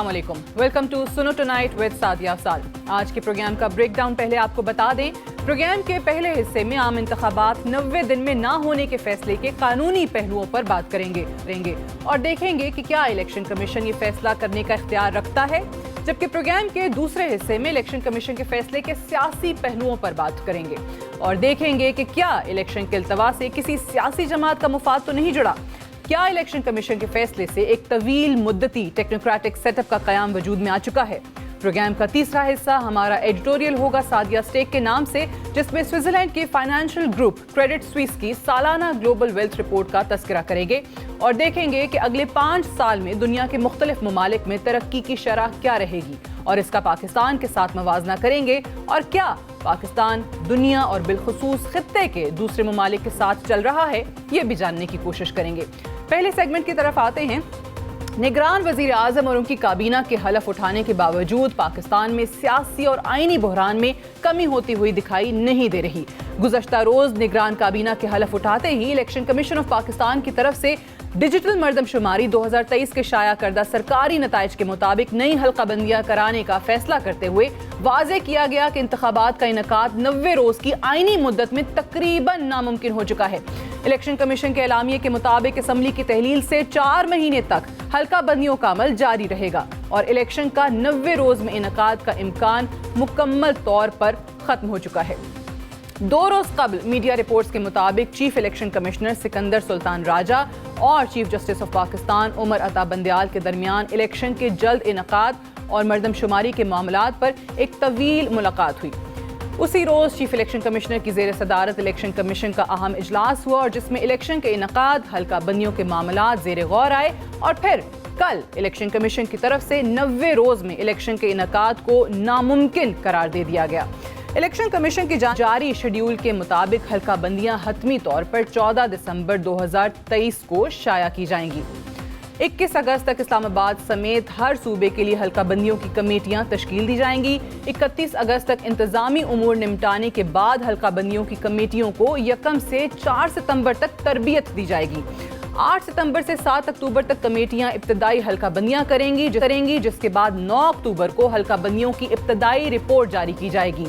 अस्सलाम वालेकुम, welcome to सुनो टुनाइट विद सादिया अफसाल। आज के प्रोग्राम का ब्रेक डाउन पहले आपको बता दें। प्रोग्राम के पहले हिस्से में आम इंतखाबात 90 दिन में ना होने के फैसले के कानूनी पहलुओं पर बात करेंगे और देखेंगे कि क्या इलेक्शन कमीशन ये फैसला करने का इख्तियार रखता है, जबकि प्रोग्राम के दूसरे हिस्से में इलेक्शन कमीशन के फैसले के सियासी पहलुओं पर बात करेंगे और देखेंगे कि क्या इलेक्शन के इल्तवा से किसी सियासी जमात का मुफाद तो नहीं जुड़ा, क्या इलेक्शन कमीशन के फैसले से एक तवील मुद्दती टेक्नोक्रेटिक सेटअप का कयाम वजूद में आ चुका है। प्रोग्राम का तीसरा हिस्सा हमारा एडिटोरियल होगा सादिया स्टेक के नाम से, जिसमें स्विट्जरलैंड के फाइनेंशियल ग्रुप क्रेडिट स्विस की सालाना ग्लोबल वेल्थ रिपोर्ट का तस्करा करेंगे और देखेंगे कि अगले 5 साल में दुनिया के मुख्तलिफ ममालिक में तरक्की की शरह क्या रहेगी और इसका पाकिस्तान के साथ मवाजना करेंगे और क्या पाकिस्तान दुनिया और बिलखुसूस खित्ते के दूसरे ममालिक के साथ चल रहा है, ये भी जानने की कोशिश करेंगे। पहले सेगमेंट की तरफ आते हैं। निगरान वजीर आज़म और उनकी काबीना के हलफ उठाने के बावजूद पाकिस्तान में सियासी और आईनी बहरान में कमी होती हुई दिखाई नहीं दे रही। गुज़श्ता रोज निगरान काबीना के हलफ उठाते ही इलेक्शन कमीशन ऑफ पाकिस्तान की तरफ से डिजिटल मरदमशुमारी 2023 के शाया करदा सरकारी नताइज के मुताबिक नई हल्का बंदियां कराने का फैसला करते हुए वाज़े किया गया कि इंतखाबात का इनकाद 90 रोज की आईनी मुद्दत में तकरीबन नामुमकिन हो चुका है। इलेक्शन कमीशन के एलामिये के मुताबिक असम्बली की तहलील से 4 महीने तक हल्का बंदियों का अमल जारी रहेगा और इलेक्शन का 90 रोज में इनकाद का इम्कान मुकम्मल तौर पर खत्म हो चुका है। 2 रोज कबल मीडिया रिपोर्ट्स के मुताबिक chief election commissioner Sikandar Sultan Raja और chief justice of Pakistan Umar Ata Bandial के दरमियान इलेक्शन के जल्द इनकाद और मरदमशुमारी के मामलात पर एक तवील मुलाकात हुई। उसी रोज चीफ इलेक्शन कमिश्नर की ज़ेर सदारत इलेक्शन कमीशन का अहम इजलास हुआ और जिसमें इलेक्शन के इनकाद हल्का बंदियों के मामलात ज़ेर गौर आए और फिर कल इलेक्शन कमीशन की तरफ से 90 रोज में इलेक्शन के इनकाद को नामुमकिन करार दे दिया गया। इलेक्शन कमीशन की जारी शेड्यूल के मुताबिक हल्का बंदियां हतमी तौर पर 14 दिसंबर 2023 को शाया की जाएंगी। 21 अगस्त तक इस्लामाबाद समेत हर सूबे के लिए हल्का बंदियों की कमेटियां तश्कील दी जाएंगी। 31 अगस्त तक इंतजामी उमूर निपटाने के बाद हल्का बंदियों की कमेटियों को 1 से 4 सितंबर तक तरबियत दी जाएगी। 8 सितंबर से 7 अक्टूबर तक कमेटियां इब्तदाई हल्का बंदियां करेंगी, जिसके बाद 9 अक्टूबर को हल्का बंदियों की इब्तदाई रिपोर्ट जारी की जाएगी।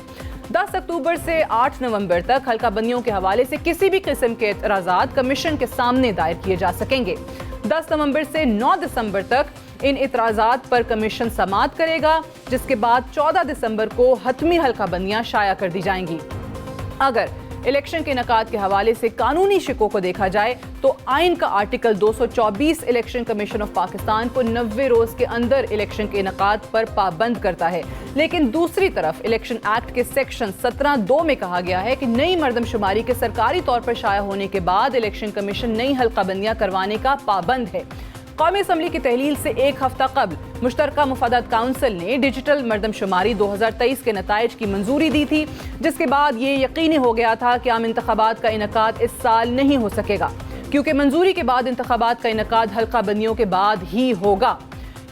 10 अक्टूबर से 8 नवंबर तक हल्का बंदियों के हवाले से किसी भी किस्म के एतराज़ात कमीशन के सामने दायर किए जा सकेंगे। 10 नवंबर से 9 दिसंबर तक इन एतराज़ात पर कमीशन समाअत करेगा, जिसके बाद 14 दिसंबर को हतमी हल्का बंदियां शाया कर दी जाएंगी। अगर इलेक्शन के इनकाद के हवाले से कानूनी शिकों को देखा जाए तो आइन का article 224 election commission of Pakistan को 90 रोज के अंदर इलेक्शन के इनकाद पर पाबंद करता है, लेकिन दूसरी तरफ इलेक्शन एक्ट के सेक्शन 17(2) में कहा गया है कि नई मरदमशुमारी के सरकारी तौर पर शाया होने के बाद इलेक्शन कमीशन नई हल्का बंदियां करवाने का पाबंद है। कौमी असम्बली की तहलील से 1 हफ्ता कबल मुश्तरका मुफादात काउंसिल ने डिजिटल मरदमशुमारी 2023 के नताइज की मंजूरी दी थी, जिसके बाद ये यकीनी हो गया था कि आम इंतखाबात का इनकाद इस साल नहीं हो सकेगा, क्योंकि मंजूरी के बाद इंतखाबात का इनकाद हल्का बंदियों के बाद ही होगा।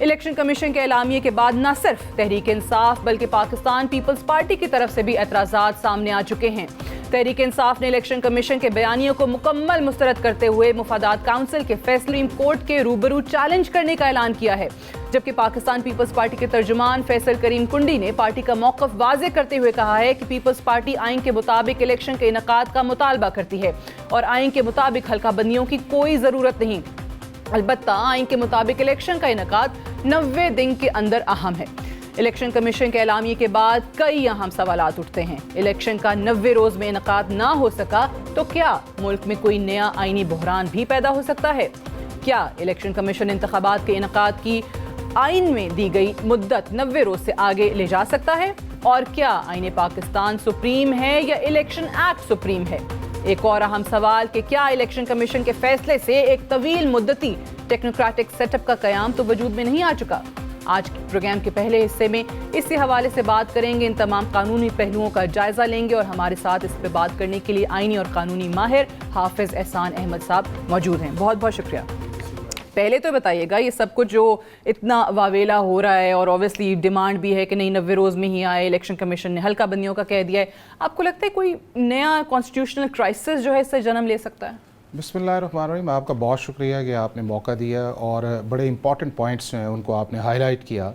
इलेक्शन कमीशन के एलामिये के बाद न सिर्फ तहरीक इंसाफ बल्कि पाकिस्तान पीपल्स पार्टी की तरफ से भी एतराज़ात सामने आ चुके हैं। तहरीक इंसाफ ने इलेक्शन कमीशन के बयानियों को मुकम्मल मुस्तरद करते हुए मुफादात काउंसिल के फैसले कोर्ट के रूबरू चैलेंज करने का ऐलान किया है, जबकि पाकिस्तान पीपल्स पार्टी के तर्जुमान फैसल करीम कुंडी ने पार्टी का मौक़िफ़ वाज़े करते हुए कहा है कि पीपल्स पार्टी आइन के मुताबिक इलेक्शन के इनकाद का मुतालबा करती है और आइन के मुताबिक हल्का बंदियों की कोई ज़रूरत नहीं। अलबत्ता आइन के मुताबिक इलेक्शन का इनकाद 90 दिन के अंदर अहम है। इलेक्शन कमीशन के एलामिये के बाद कई अहम सवालात उठते हैं। इलेक्शन का 90 रोज में इनकाद ना हो सका तो क्या मुल्क में कोई नया आईनी बहरान भी पैदा हो सकता है? क्या इलेक्शन कमीशन इंतखाबात के इनकाद की आइन में दी गई मुद्दत 90 रोज से आगे ले जा सकता है? और क्या आईन पाकिस्तान सुप्रीम है या इलेक्शन एक्ट सुप्रीम है? एक और अहम सवाल कि क्या इलेक्शन कमीशन के फैसले से एक तवील मुद्दती टेक्नोक्रेटिक सेटअप का कयाम तो वजूद में नहीं आ चुका? आज के प्रोग्राम के पहले हिस्से में इसी हवाले से बात करेंगे, इन तमाम कानूनी पहलुओं का जायजा लेंगे और हमारे साथ इस पर बात करने के लिए आईनी और कानूनी माहिर हाफिज एहसान अहमद साहब मौजूद हैं। बहुत बहुत शुक्रिया। पहले तो बताइएगा, ये सब कुछ जो इतना वावेला हो रहा है और ऑब्वियसली डिमांड भी है कि नहीं 90 रोज़ में ही आए, इलेक्शन कमीशन ने हल्का बंदियों का कह दिया है, आपको लगता है कोई नया कॉन्स्टिट्यूशनल क्राइसिस जो है इससे जन्म ले सकता है? बिस्मिल्लाहिर्रहमानिर्रहीम। आपका बहुत शुक्रिया कि आपने मौका दिया और बड़े इंपॉर्टेंट पॉइंट्स हैं उनको आपने हाईलाइट किया।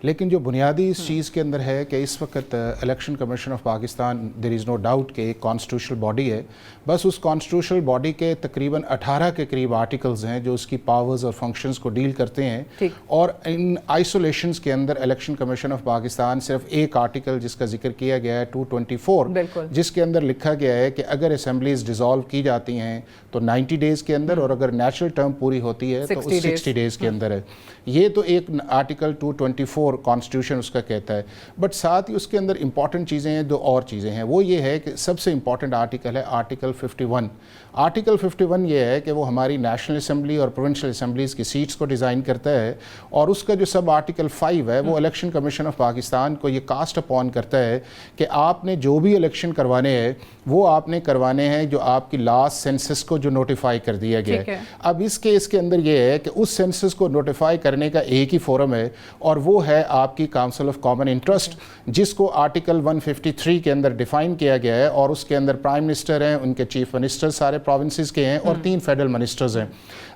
लेकिन जो बुनियादी इस चीज़ के अंदर है कि इस वक्त election commission of Pakistan there is no doubt कि एक कॉन्स्टिट्यूशनल बॉडी है। बस उस कॉन्स्टिट्यूशनल बॉडी के तकरीबन 18 के करीब आर्टिकल्स हैं जो उसकी पावर्स और फंक्शंस को डील करते हैं, और इन आइसोलेशंस के अंदर इलेक्शन कमीशन ऑफ पाकिस्तान सिर्फ एक आर्टिकल जिसका जिक्र किया गया है 224, जिसके अंदर लिखा गया है कि अगर असेंबलीज डिज़ोल्व की जाती हैं तो 90 डेज़ के अंदर, और अगर नेचुरल टर्म पूरी होती है तो 60 डेज़ के अंदर है। ये तो एक आर्टिकल 224 कॉन्स्टिट्यूशन उसका कहता है। बट साथ ही उसके अंदर इंपॉर्टेंट चीज़ें हैं, दो और चीज़ें हैं। वो ये है कि सबसे इंपॉर्टेंट आर्टिकल है आर्टिकल 51। आर्टिकल 51 ये है कि वो हमारी नेशनल असम्बली और प्रोविंशियल असम्बलीज़ की सीट्स को डिज़ाइन करता है, और उसका जो सब आर्टिकल 5 है वो इलेक्शन कमीशन ऑफ पाकिस्तान को ये कास्ट अपॉन करता है कि आपने जो भी इलेक्शन करवाने हैं वो आपने करवाने हैं जो आपकी लास्ट सेंसस को जो नोटिफाई कर दिया गया है। अब इस केस के अंदर ये है कि उस सेंसस को नोटिफाई करने का एक ही फोरम है, और वो है आपकी काउंसिल ऑफ कॉमन इंटरेस्ट, जिसको आर्टिकल 153 के अंदर डिफाइन किया गया है, और उसके अंदर प्राइम मिनिस्टर हैं, उनके चीफ मिनिस्टर सारे प्रोविंसेस के हैं, और 3 फेडरल मिनिस्टर्स हैं।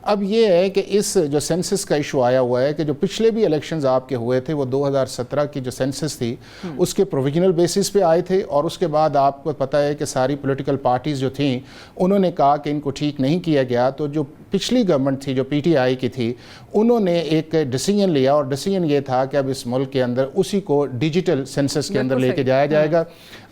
अब ये है कि इस जो सेंसस का इशू आया हुआ है कि जो पिछले भी इलेक्शंस आपके हुए थे वो 2017 की जो सेंसस थी उसके प्रोविजनल बेसिस पे आए थे, और उसके बाद आपको पता है कि सारी पॉलिटिकल पार्टीज़ जो थी उन्होंने कहा कि इनको ठीक नहीं किया गया। तो जो पिछली गवर्नमेंट थी जो PTI की थी उन्होंने एक डिसीजन लिया, और डिसीजन ये था कि अब इस मुल्क के अंदर उसी को डिजिटल सेंसस के अंदर लेके जाया जाएगा।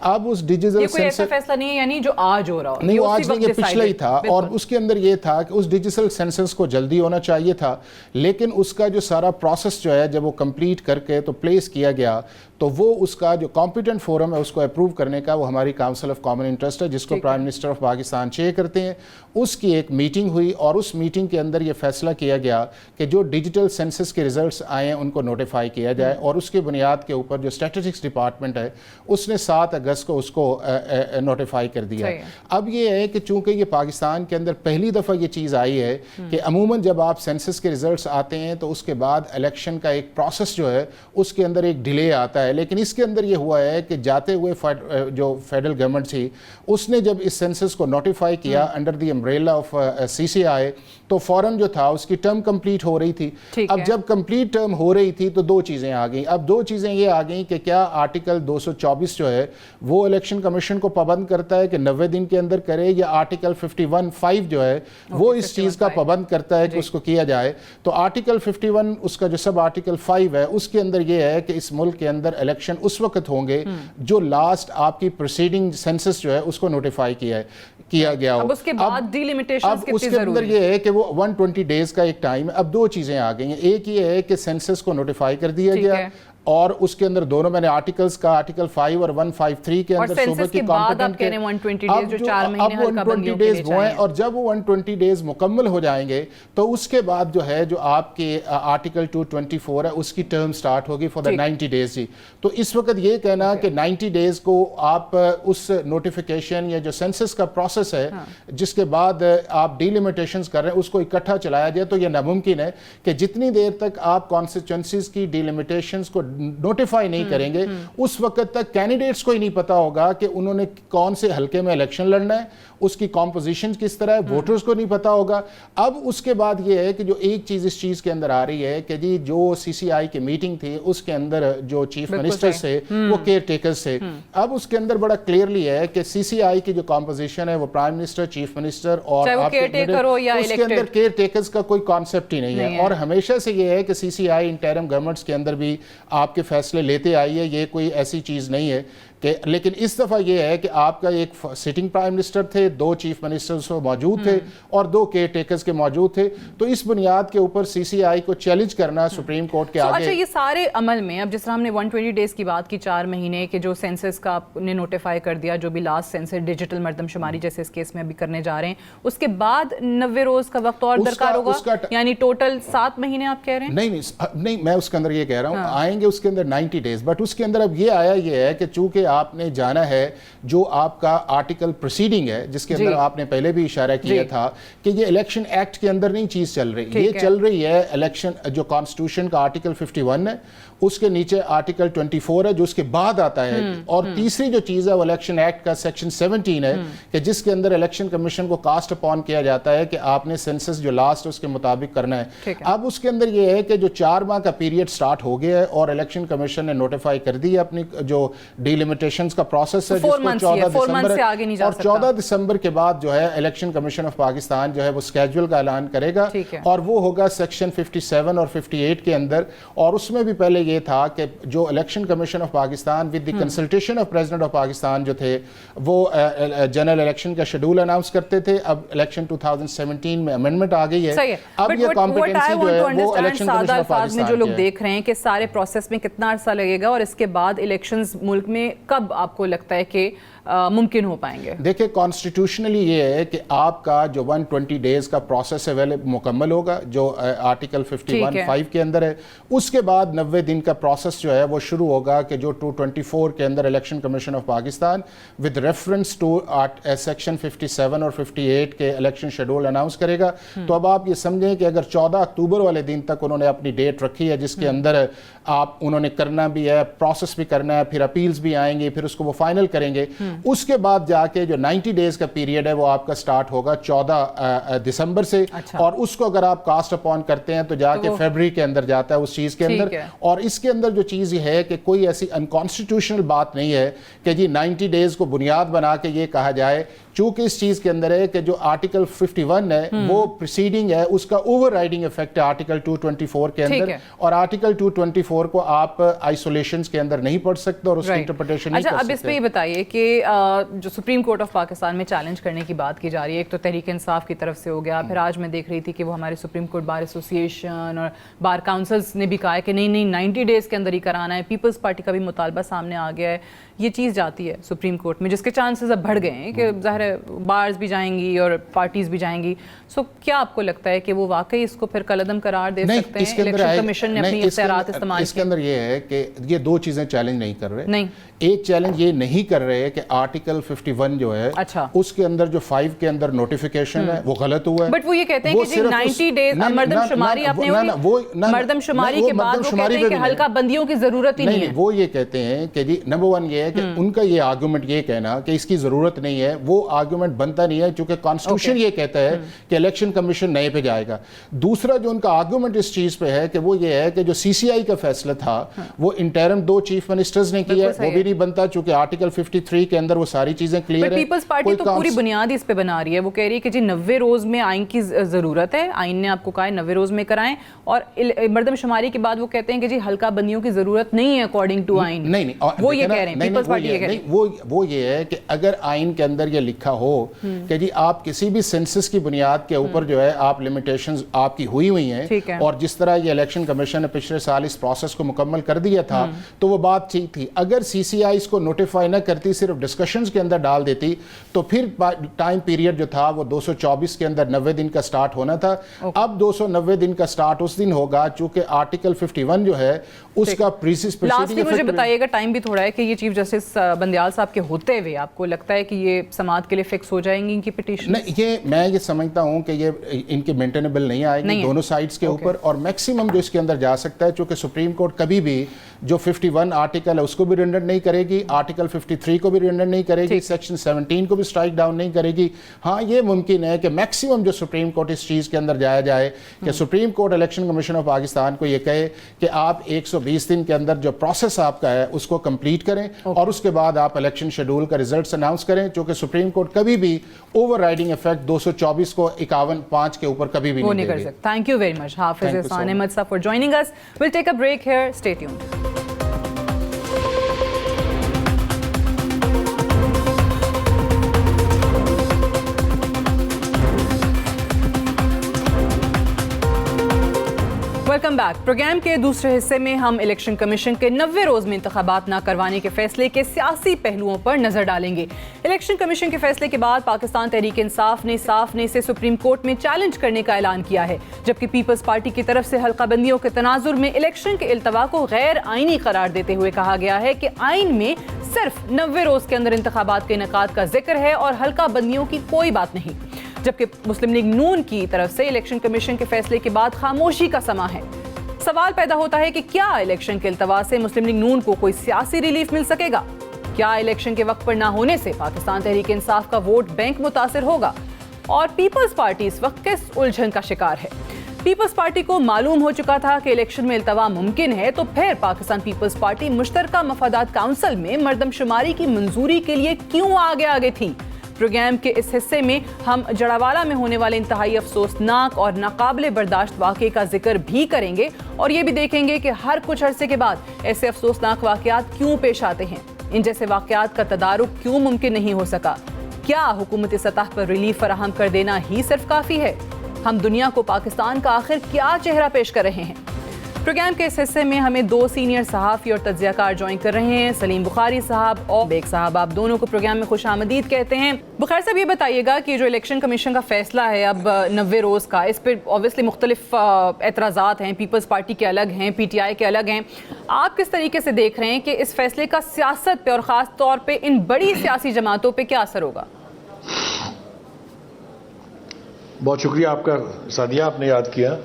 अब उस डिजिटल सेंसस ऐसा फैसला नहीं है यानी जो आज हो रहा हो, नहीं, वो आज नहीं, ये पिछला ही था, और उसके अंदर ये था कि उस डिजिटल सेंसस को जल्दी होना चाहिए था, लेकिन उसका जो सारा प्रोसेस जो है जब वो कंप्लीट करके तो प्लेस किया गया तो वो उसका जो कॉम्पिटेंट फोरम है उसको अप्रूव करने का वो हमारी काउंसिल ऑफ कॉमन इंटरेस्ट है, जिसको prime minister of Pakistan chair करते हैं। उसकी एक मीटिंग हुई, और उस मीटिंग के अंदर ये फैसला किया गया कि जो डिजिटल सेंसस के रिजल्ट्स आए हैं उनको नोटिफाई किया जाए, और उसके बुनियाद के ऊपर जो स्टैटिस्टिक्स डिपार्टमेंट है उसने 7 अगस्त को उसको नोटिफाई कर दिया। अब ये है कि चूंकि ये पाकिस्तान के अंदर पहली दफ़ा ये चीज़ आई है कि अमूमन जब आप सेंसस के रिजल्ट्स आते हैं तो उसके बाद इलेक्शन का एक प्रोसेस जो है उसके अंदर एक डिले आता है, लेकिन इसके अंदर ये हुआ है कि जाते हुए जो फेडरल गवर्नमेंट थी उसने जब इस सेंसस को नोटिफाई किया under the umbrella of CCI, तो फौरन जो था उसकी टर्म कंप्लीट हो रही थी। अब जब कंप्लीट टर्म हो रही थी तो 2 चीज़ें आ गई। अब 2 चीज़ें ये आ गई कि क्या आर्टिकल 224 जो है वो इलेक्शन कमीशन को पाबंद करता है कि 90 दिन के अंदर करे, या आर्टिकल 51(5) जो है वो इस चीज़ का पाबंद करता है कि उसको किया जाए। तो आर्टिकल 51 उसका जो सब आर्टिकल 5 है उसके अंदर ये है कि इस मुल्क के अंदर इलेक्शन उस वक्त होंगे जो लास्ट आपकी प्रोसीडिंग सेंसस जो है उसको नोटिफाई किया गया हो। अब उसके बाद डिलिमिटेशंस कितनी उसके अंदर ये है कि वो 120 डेज का एक टाइम है। अब 2 चीजें आ गई हैं, एक ये है कि सेंसस को नोटिफाई कर दिया गया, और उसके अंदर दोनों मैंने आर्टिकल्स का आर्टिकल 5 और 153 के अंदर सूबे की कॉम्पिटेंट के 120 डेज जो 4 महीने हल्का बंदियों के लिए वो हैं, और जब वो 120 डेज मुकम्मल हो जाएंगे तो उसके बाद जो है जो आपके आर्टिकल 224 है उसकी टर्म स्टार्ट होगी फॉर द 90 डेज ही। तो इस वक्त ये कहना कि 90 डेज को आप उस नोटिफिकेशन या जो सेंसस का प्रोसेस है जिसके बाद आप डिलिमिटेशंस कर रहे हैं उसको इकट्ठा चलाया जाए, तो ये नामुमकिन है कि जितनी देर तक आप कॉन्स्टिट्यूएंसीज की डिलिमिटेशंस को नोटिफाई नहीं करेंगे उस वक्त तक कैंडिडेट्स को ही नहीं पता होगा कि उन्होंने कौन से हलके में इलेक्शन लड़ना है, उसकी कॉम्पोजिशन किस तरह है, वोटर्स को नहीं पता होगा। अब उसके बाद ये है कि जो एक चीज़ इस चीज़ के अंदर आ रही है कि जी जो CCI की मीटिंग थी उसके अंदर जो चीफ मिनिस्टर्स थे वो केयर टेकर्स थे। अब उसके अंदर बड़ा क्लियरली है कि CCI की जो कॉम्पोजिशन है वो प्राइम मिनिस्टर, चीफ मिनिस्टर और उसके अंदर केयर टेकर्स का कोई कॉन्सेप्ट ही नहीं है। और हमेशा से ये है कि CCI इंटरिम गवर्नमेंट्स के अंदर भी आपके फैसले लेते आई है, ये कोई ऐसी चीज़ नहीं है कि, लेकिन इस दफ़ा ये है कि आपका एक सिटिंग प्राइम मिनिस्टर थे, 2 चीफ मिनिस्टर्स मौजूद थे और 2 केयर टेकर्स के मौजूद थे। तो इस बुनियाद के ऊपर CCI को चैलेंज करना सुप्रीम कोर्ट के आगे। अच्छा, ये सारे अमल में अब जिस तरह हमने 120 डेज की बात की, 4 महीने के जो सेंसस का आपने नोटिफाई कर दिया, जो भी लास्ट सेंसस डिजिटल मर्दमशुमारी जैसे इस केस में अभी करने जा रहे हैं, उसके बाद 90 रोज का वक्त और दरकार होगा, यानी टोटल 7 महीने आप कह रहे हैं? नहीं, मैं उसके अंदर ये कह रहा हूँ आएंगे उसके अंदर 90 डेज, बट उसके अंदर अब ये आया ये है कि चूंकि आपने जाना है जो आपका आर्टिकल प्रोसीडिंग है, जिसके अंदर आपने पहले भी इशारा किया था कि ये इलेक्शन एक्ट के अंदर नहीं चीज़ चल रही, ये चल रही है इलेक्शन जो कॉन्स्टिट्यूशन का आर्टिकल 51 है, उसके नीचे आर्टिकल 24 है जो उसके बाद आता है, और तीसरी जो चीज़ है वो इलेक्शन एक्ट का सेक्शन 17 है कि जिसके अंदर इलेक्शन कमीशन को कास्ट अपॉन किया जाता है कि आपने सेंसस जो लास्ट उसके मुताबिक करना है। अब उसके अंदर ये है कि जो 4 माह का पीरियड स्टार्ट हो गया है और इलेक्शन कमीशन ने नोटिफाई कर दी है अपनी जो डिलिमिटेशंस का प्रोसेस है, जिसको 14 दिसंबर के बाद जो है इलेक्शन कमीशन ऑफ पाकिस्तान जो है वो स्केड्यूल का ऐलान करेगा, और वो होगा सेक्शन 57 और 58 के अंदर। और उसमें भी पहले ये था कि जो election commission of Pakistan with the consultation of president of Pakistan जो थे वो जनरल इलेक्शन का शेड्यूल अनाउंस करते थे। अब इलेक्शन 2017 में अमेंडमेंट आ गई है, अब ये कॉम्पिटेंसी जो है वो इलेक्शन कमीशन ऑफ पाकिस्तान में जो लोग देख रहे हैं कि सारे प्रोसेस में कितना अरसा लगेगा और इसके बाद इलेक्शंस मुल्क में कब आपको लगता है कि मुमकिन हो पाएंगे? देखिए, कॉन्स्टिट्यूशनली ये है कि आपका जो 120 डेज का प्रोसेस है मुकम्मल होगा जो आर्टिकल 51(5) के अंदर है। उसके बाद 90 दिन का प्रोसेस जो है वो शुरू होगा कि जो 224 के अंदर election commission of Pakistan with reference to section 57 और 58 के इलेक्शन शेड्यूल अनाउंस करेगा। तो अब आप ये समझें कि अगर 14 अक्टूबर वाले दिन तक उन्होंने अपनी डेट रखी है जिसके अंदर आप उन्होंने करना भी है, प्रोसेस भी करना है, फिर अपील्स भी आएंगे, फिर उसको वो फाइनल करेंगे, उसके बाद जाके जो 90 डेज का पीरियड है वो आपका स्टार्ट होगा 14 दिसंबर से। और उसको अगर आप कास्ट अपॉन करते हैं तो जाके फरवरी के अंदर जाता है उस चीज के अंदर। और इसके अंदर जो चीज है कि कोई ऐसी अनकॉन्स्टिट्यूशनल बात नहीं है कि जी 90 डेज को बुनियाद बना के ये कहा जाए, चूंकि इस चीज के अंदर है कि जो आर्टिकल 51 है वो प्रीसीडिंग है, उसका ओवरराइडिंग इफेक्ट है आर्टिकल 224 के अंदर, और आर्टिकल 224 को आप आइसोलेशन के अंदर नहीं पढ़ सकते और उसकी इंटरप्रिटेशन नहीं कर सकते। अब इसमें ये बताइए कि जो सुप्रीम कोर्ट ऑफ पाकिस्तान में चैलेंज करने की बात की जा रही है, एक तो तहरीक इंसाफ की तरफ से हो गया, फिर आज मैं देख रही थी कि वो हमारे सुप्रीम कोर्ट बार एसोसिएशन और बार काउंसिल्स ने भी कहा है कि नहीं 90 डेज के अंदर ही कराना है। पीपल्स पार्टी का भी मुतालबा सामने आ गया है। ये चीज़ जाती है सुप्रीम कोर्ट में जिसके चांसेस अब बढ़ गए हैं कि ज़ाहिर है बार्स भी जाएंगी और पार्टीज भी जाएंगी। सो क्या आपको लगता है कि वो वाकई इसको फिर कलअदम करार दे सकते हैं? इलेक्शन कमीशन ने अपनी इख्तियारात इस्तेमाल किए। इसके अंदर ये है कि ये दो चीज़ें चैलेंज नहीं कर रहे। नहीं, एक चैलेंज ये नहीं कर रहे कि आर्टिकल 51 जो है उसके अंदर जो 5 के अंदर नोटिफिकेशन है वो गलत हुआ है। बट वो ये कहते हैं कि जी 90 डेज मर्दमशुमारी आपने मर्दमशुमारी के बाद वो कहते हैं कि हल्का बंदियों की जरूरत ही नहीं है। वो ये कहते हैं कि जी नंबर 1 ये है कि उनका ये आर्गुमेंट ये कहना कि इसकी जरूरत नहीं है, वो आर्गुमेंट बनता नहीं है क्योंकि कॉन्स्टिट्यूशन ये कहता है कि इलेक्शन कमीशन नए पे जाएगा। दूसरा जो उनका आर्गुमेंट इस चीज पे है कि वो ये है कि जो सीसीआई का फैसला था वो इंटरिम 2 चीफ मिनिस्टर्स ने किया, वो भी नहीं बनता चूंकि आर्टिकल 53 के अंदर वो सारी चीजें क्लियर है। पीपल्स पार्टी तो पूरी बुनियाद इस पे बना रही है। वो कह रही है कि जी 90 रोज में आइन की जरूरत है, आइन ने आपको कहा है 90 रोज में कराएं, और मर्दमशुमारी के बाद वो कहते हैं कि जी हल्का बंदियों की जरूरत नहीं है अकॉर्डिंग टू आइन। नहीं, वो ये कह रहे हैं, पीपल्स पार्टी ये कह रही है। वो ये है कि अगर आइन के अंदर ये लिखा हो कि जी आप किसी भी सेंसस की बुनियाद के ऊपर जो है आप लिमिटेशंस आपकी हुई हैं, और जिस तरह ये इलेक्शन कमीशन ने पिछले साल इस प्रोसेस को मुकम्मल कर दिया था तो वो बात ठीक थी। अगर सीसीआई इसको नोटिफाई ना करती, सिर्फ डिस्कशंस के अंदर डाल देती, तो फिर टाइम पीरियड जो था वो 224 के अंदर 90 दिन का स्टार्ट होना था। अब 290 दिन का स्टार्ट उस दिन होगा चूंकि आर्टिकल 51 जो है उसका लास्टली मुझे बताइएगा, टाइम भी थोड़ा है, कि ये चीफ जस्टिस बंदियाल साहब के होते हुए आपको लगता है कि ये समाअत के लिए फिक्स हो जाएंगी इनकी पिटीशन? नहीं, मैं ये समझता हूं कि ये इनके मेंटेनेबल नहीं आएगी दोनों साइड्स के ऊपर, और मैक्सिमम जो इसके अंदर जा सकता है चूंकि सुप्रीम कोर्ट कभी भी जो 51 आर्टिकल है उसको भी रिडेंडेंट नहीं करेगी, आर्टिकल 53 को भी रिडेंडेंट नहीं करेगी, सेक्शन 17 को भी स्ट्राइक डाउन नहीं करेगी। हाँ, ये मुमकिन है कि मैक्सिमम जो सुप्रीम कोर्ट इस चीज़ के अंदर जाया जाए कि supreme court election commission of Pakistan को ये कहे कि आप 120 दिन के अंदर जो प्रोसेस आपका है उसको कंप्लीट करें और उसके बाद आप इलेक्शन शेड्यूल का रिजल्ट्स अनाउंस करें, क्योंकि सुप्रीम कोर्ट कभी भी ओवरराइडिंग इफेक्ट 224 को 51(5) के ऊपर कभी भी नहीं कर सकता। Thank you very much Hafiz Ehsan Ahmed sahab for joining us. Will take a break here, stay tuned. Welcome welcome back. Program के दूसरे हिस्से में हम इलेक्शन कमीशन के 90 रोज में इंतखाबात न करवाने के फैसले के सियासी पहलुओं पर नजर डालेंगे। इलेक्शन कमीशन के फैसले के बाद पाकिस्तान तहरीक इंसाफ ने इसे सुप्रीम कोर्ट में चैलेंज करने का ऐलान किया है, जबकि पीपल्स पार्टी की तरफ से हल्का बंदियों के तनाजुर में इलेक्शन के इल्तवा को गैर आईनी करार देते हुए कहा गया है कि आइन में सिर्फ 90 रोज के अंदर इंतखाबात के इनेकाद का जिक्र है और हल्का बंदियों की कोई बात नहीं। जबकि मुस्लिम लीग नून की तरफ से इलेक्शन कमीशन के फैसले के बाद खामोशी का समा है। सवाल पैदा होता है कि क्या इलेक्शन के इल्तवा से मुस्लिम लीग नून को कोई सियासी रिलीफ मिल सकेगा? क्या इलेक्शन के वक्त पर ना होने से पाकिस्तान तहरीक इंसाफ का वोट बैंक मुतासिर होगा? और पीपल्स पार्टी इस वक्त किस उलझन का शिकार है? पीपल्स पार्टी को मालूम हो चुका था कि इलेक्शन में इल्तवा मुमकिन है, तो फिर पाकिस्तान पीपल्स पार्टी मुश्तरका मफादात काउंसिल में मर्दमशुमारी की मंजूरी के लिए क्यों आगे थी? प्रोग्राम के इस हिस्से में हम जड़ावाला में होने वाले इंतहाई अफसोसनाक और नाकाबिले बर्दाश्त वाक़े का जिक्र भी करेंगे और ये भी देखेंगे कि हर कुछ अरसे के बाद ऐसे अफसोसनाक वाक़यात क्यों पेश आते हैं। इन जैसे वाक़यात का तदारुक क्यों मुमकिन नहीं हो सका? क्या हुकूमती सतह पर रिलीफ फराहम कर देना ही सिर्फ काफ़ी है? हम दुनिया को पाकिस्तान का आखिर क्या चेहरा पेश कर रहे हैं? प्रोग्राम के इस हिस्से में हमें 2 सीनियर सहाफ़ी और तज्ज़ियाकार ज्वाइन कर रहे हैं, सलीम बुखारी साहब और बेग साहब। आप दोनों को प्रोग्राम में खुश आमदीद कहते हैं। बुखारी साहब, ये बताइएगा कि जो इलेक्शन कमीशन का फैसला है अब 90 रोज़ का, इस पर ऑब्वियसली मुख्तलिफ एतराज़ात हैं, पीपल्स पार्टी के अलग हैं, PTI के अलग हैं। आप किस तरीके से देख रहे हैं कि इस फैसले का सियासत पे और ख़ास तौर पर इन बड़ी सियासी जमातों पर क्या असर होगा? बहुत शुक्रिया आपका सादिया, आपने याद किया।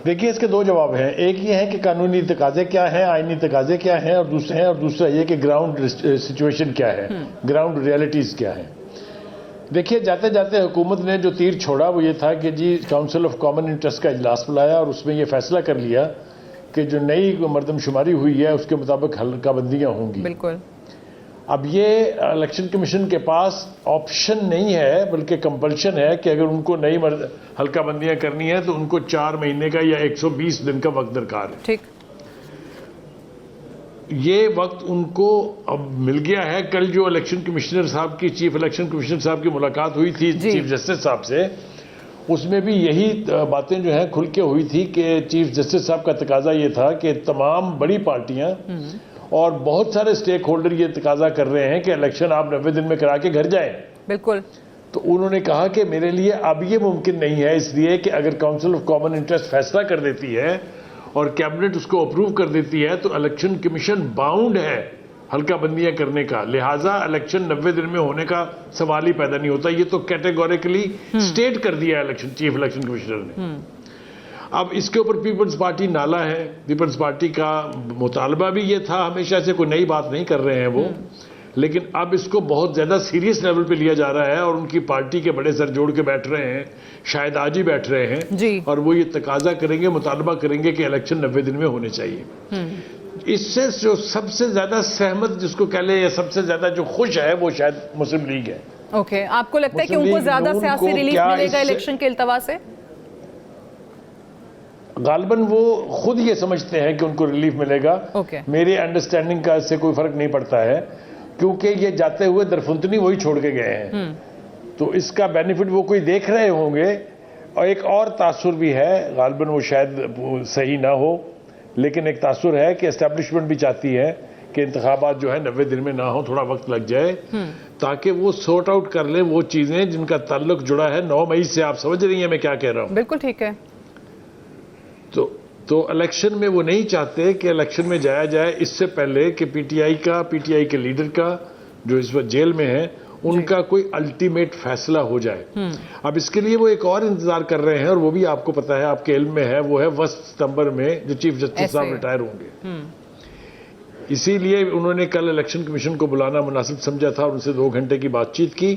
देखिए, इसके 2 जवाब हैं। एक ये है कि कानूनी तकाजे क्या हैं, आईनी तकाजे क्या हैं, और दूसरा ये कि ग्राउंड सिचुएशन क्या है, ग्राउंड रियलिटीज़ क्या है। देखिए, जाते जाते हुकूमत ने जो तीर छोड़ा वो ये था कि जी काउंसिल ऑफ कॉमन इंटरेस्ट का इजलास बुलाया और उसमें ये फैसला कर लिया कि जो नई मर्दमशुमारी हुई है उसके मुताबिक हल्का बंदियाँ होंगी। बिल्कुल। अब ये इलेक्शन कमीशन के पास ऑप्शन नहीं है बल्कि कंपल्शन है कि अगर उनको नई हल्का बंदियां करनी है तो उनको 4 महीने का या 120 दिन का वक्त दरकार है। ठीक, ये वक्त उनको अब मिल गया है। कल जो इलेक्शन कमिश्नर साहब की चीफ इलेक्शन कमिश्नर साहब की मुलाकात हुई थी चीफ जस्टिस साहब से, उसमें भी यही बातें जो हैं खुल के हुई थी कि चीफ जस्टिस साहब का तकाजा ये था कि तमाम बड़ी पार्टियां और बहुत सारे स्टेक होल्डर ये तकाजा कर रहे हैं कि इलेक्शन आप 90 दिन में करा के घर जाएं। बिल्कुल। तो उन्होंने कहा कि मेरे लिए अब ये मुमकिन नहीं है, इसलिए कि अगर काउंसिल ऑफ कॉमन इंटरेस्ट फैसला कर देती है और कैबिनेट उसको अप्रूव कर देती है तो इलेक्शन कमीशन बाउंड है हल्का बंदियां करने का, लिहाजा इलेक्शन 90 दिन में होने का सवाल ही पैदा नहीं होता। ये तो कैटेगोरिकली स्टेट कर दिया इलेक्शन चीफ इलेक्शन कमिश्नर ने। अब इसके ऊपर पीपल्स पार्टी नाला है। पीपल्स पार्टी का मुतालबा भी ये था, हमेशा से कोई नई बात नहीं कर रहे हैं वो, लेकिन अब इसको बहुत ज़्यादा सीरियस लेवल पे लिया जा रहा है और उनकी पार्टी के बड़े सर जोड़ के बैठ रहे हैं, शायद आज ही बैठ रहे हैं जी। और वो ये तकाजा करेंगे, मुतालबा करेंगे कि इलेक्शन 90 दिन में होने चाहिए। इससे जो सबसे ज़्यादा सहमत जिसको कह ले या सबसे ज़्यादा जो खुश है वो शायद मुस्लिम लीग है। ओके, आपको लगता है कि उनको ज़्यादा सियासी रिलीफ मिलेगा इलेक्शन के इल्तवा से? गालिबन वो खुद ये समझते हैं कि उनको रिलीफ मिलेगा। मेरी अंडरस्टैंडिंग का इससे कोई फर्क नहीं पड़ता है क्योंकि ये जाते हुए दरफुंतनी वही छोड़ के गए हैं, तो इसका बेनिफिट वो कोई देख रहे होंगे। और एक और तासुर भी है, गालिबन वो शायद सही ना हो, लेकिन एक तासुर है कि एस्टेब्लिशमेंट भी चाहती है कि इंतखाबात जो है 90 दिन में ना हो, थोड़ा वक्त लग जाए ताकि वो सॉर्ट आउट कर लें वो चीज़ें जिनका ताल्लुक जुड़ा है 9 मई से। आप समझ रही हैं मैं क्या कह रहा हूँ? बिल्कुल ठीक है। तो इलेक्शन में वो नहीं चाहते कि इलेक्शन में जाया जाए इससे पहले कि पीटीआई के लीडर का जो इस वक्त जेल में है उनका कोई अल्टीमेट फैसला हो जाए। अब इसके लिए वो एक और इंतजार कर रहे हैं और वो भी आपको पता है, आपके इल्म में है, वो है 1 सितंबर में जो चीफ जस्टिस साहब रिटायर होंगे। इसीलिए उन्होंने कल इलेक्शन कमीशन को बुलाना मुनासिब समझा था और उनसे 2 घंटे की बातचीत की।